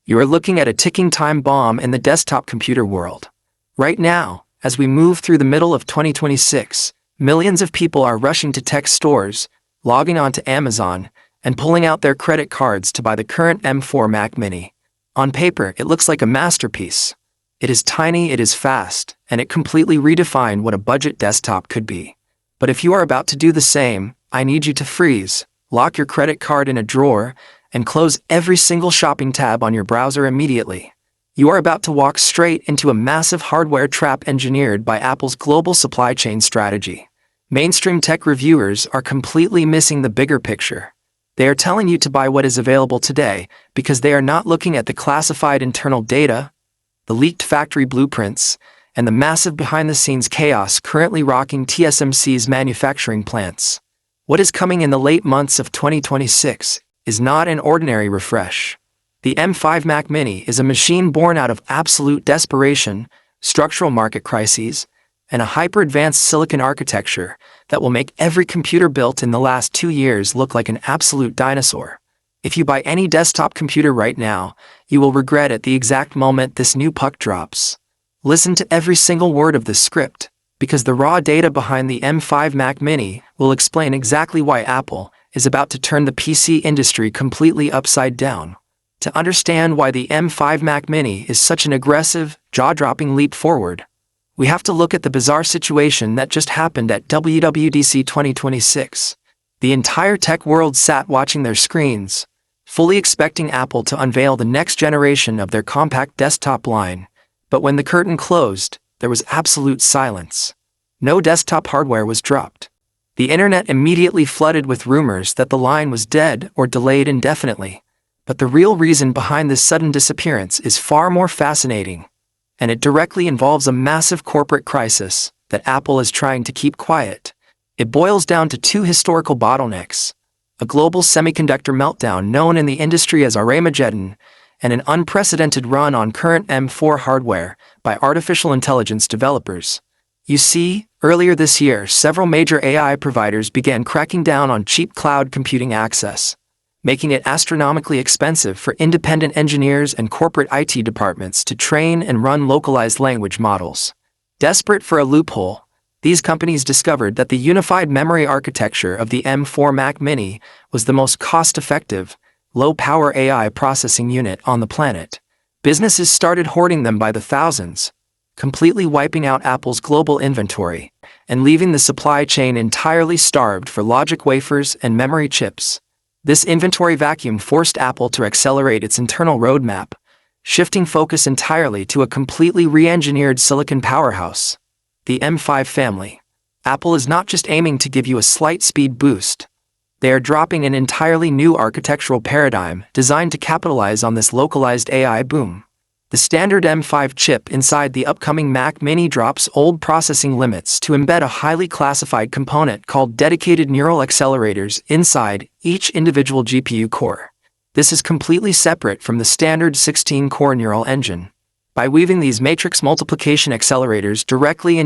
You are looking at a ticking time bomb in the desktop computer world. Right now, as we move through the middle of 2026, millions of people are rushing to tech stores, logging on to Amazon, and pulling out their credit cards to buy the current M4 Mac Mini. On paper, it looks like a masterpiece. It is tiny, it is fast, and it completely redefined what a budget desktop could be. But if you are about to do the same, I need you to freeze, lock your credit card in a drawer, and close every single shopping tab on your browser immediately. You are about to walk straight into a massive hardware trap engineered by Apple's global supply chain strategy. Mainstream tech reviewers are completely missing the bigger picture. They are telling you to buy what is available today because they are not looking at the classified internal data, the leaked factory blueprints, and the massive behind-the-scenes chaos currently rocking TSMC's manufacturing plants. What is coming in the late months of 2026 is not an ordinary refresh. The M5 Mac Mini is a machine born out of absolute desperation, structural market crises, and a hyper-advanced silicon architecture that will make every computer built in the last 2 years look like an absolute dinosaur. If you buy any desktop computer right now, you will regret at the exact moment this new puck drops. Listen to every single word of this script, because the raw data behind the M5 Mac Mini will explain exactly why Apple is about to turn the PC industry completely upside down. To understand why the M5 Mac Mini is such an aggressive, jaw-dropping leap forward, we have to look at the bizarre situation that just happened at WWDC 2026. The entire tech world sat watching their screens, fully expecting Apple to unveil the next generation of their compact desktop line. But when the curtain closed, there was absolute silence. No desktop hardware was dropped. The internet immediately flooded with rumors that the line was dead or delayed indefinitely. But the real reason behind this sudden disappearance is far more fascinating, and it directly involves a massive corporate crisis that Apple is trying to keep quiet. It boils down to two historical bottlenecks: a global semiconductor meltdown known in the industry as Armageddon, and an unprecedented run on current M4 hardware by artificial intelligence developers. You see, earlier this year, several major AI providers began cracking down on cheap cloud computing access, making it astronomically expensive for independent engineers and corporate IT departments to train and run localized language models. Desperate for a loophole, these companies discovered that the unified memory architecture of the M4 Mac Mini was the most cost-effective, low-power AI processing unit on the planet. Businesses started hoarding them by the thousands, completely wiping out Apple's global inventory and leaving the supply chain entirely starved for logic wafers and memory chips. This inventory vacuum forced Apple to accelerate its internal roadmap, shifting focus entirely to a completely re-engineered silicon powerhouse, the M5 family. Apple is not just aiming to give you a slight speed boost. They are dropping an entirely new architectural paradigm designed to capitalize on this localized AI boom. The standard M5 chip inside the upcoming Mac Mini drops old processing limits to embed a highly classified component called dedicated neural accelerators inside each individual GPU core. This is completely separate from the standard 16-core neural engine. By weaving these matrix multiplication accelerators directly into